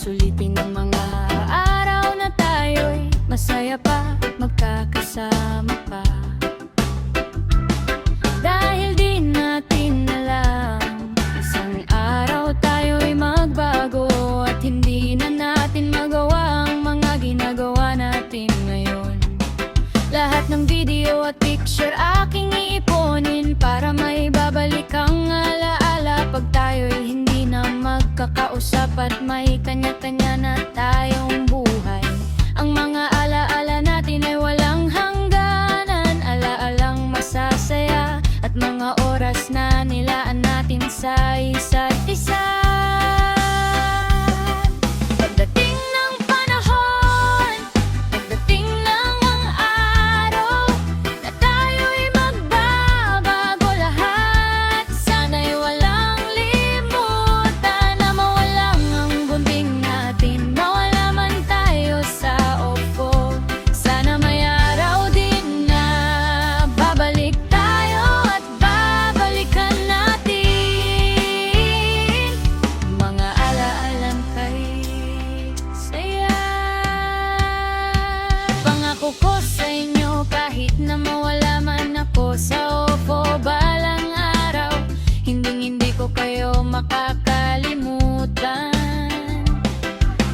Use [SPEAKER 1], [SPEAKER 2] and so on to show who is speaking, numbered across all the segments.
[SPEAKER 1] Sulitin ng mga araw na tayo'y masaya pa, magkakasama pa. Dahil di natin alam, isang araw tayo'y magbago at hindi na natin magawa ang mga ginagawa natin ngayon. Lahat ng video at picture aking iipunin para may babalik ang alaala pag tayo'y hindi na magkakausap at may kanya-kanya na tayong buhay. Ang mga alaala natin ay walang hangganan, alaalang masasaya at mga oras na nilaan natin sa isa't isa. Pagdating ng panahon, pagdating ng ang araw na tayo'y magbabago lahat, sana'y walang limutan na mawalang ang gunting natin, mawala man tayo sa upo. Sana may araw din na babalik tayo at babalikan natin mga alaalang kay saya. Pangako ko sa inyo, kahit na mawala man ako sa upo balang araw, hindi ko kayo makakalimutan.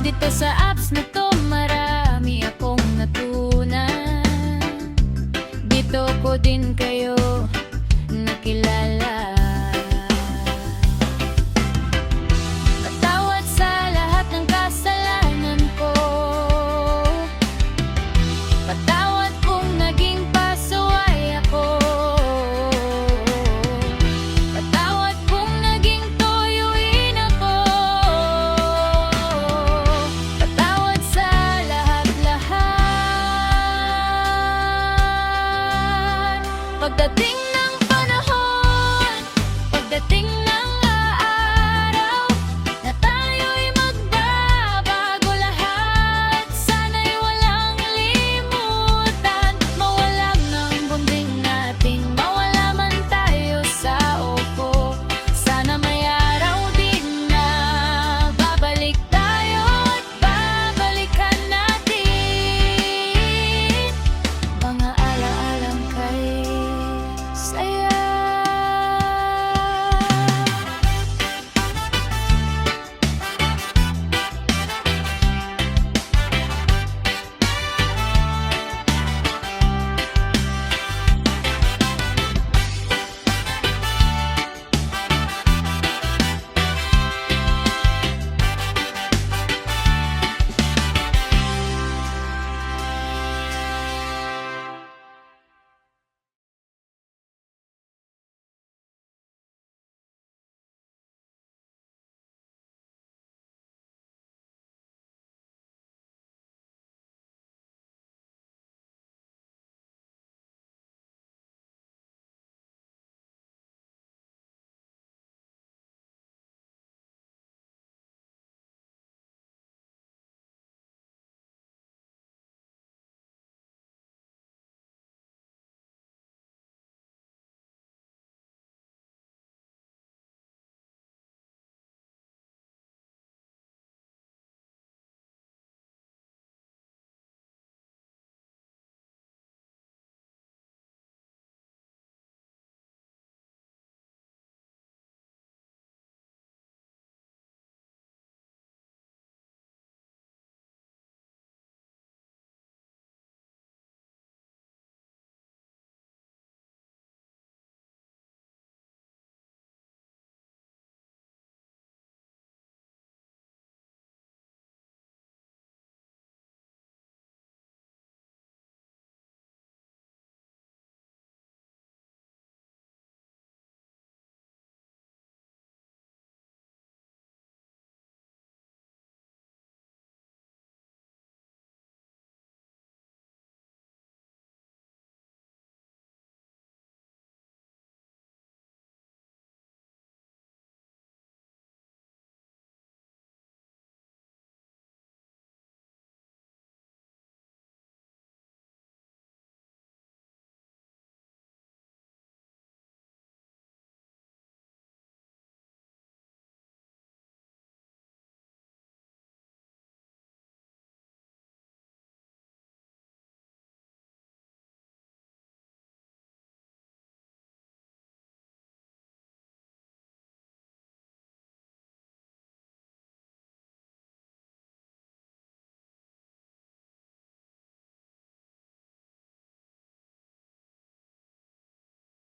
[SPEAKER 1] Dito sa apps na to marami akong natunan, dito ko din kayo nakilala.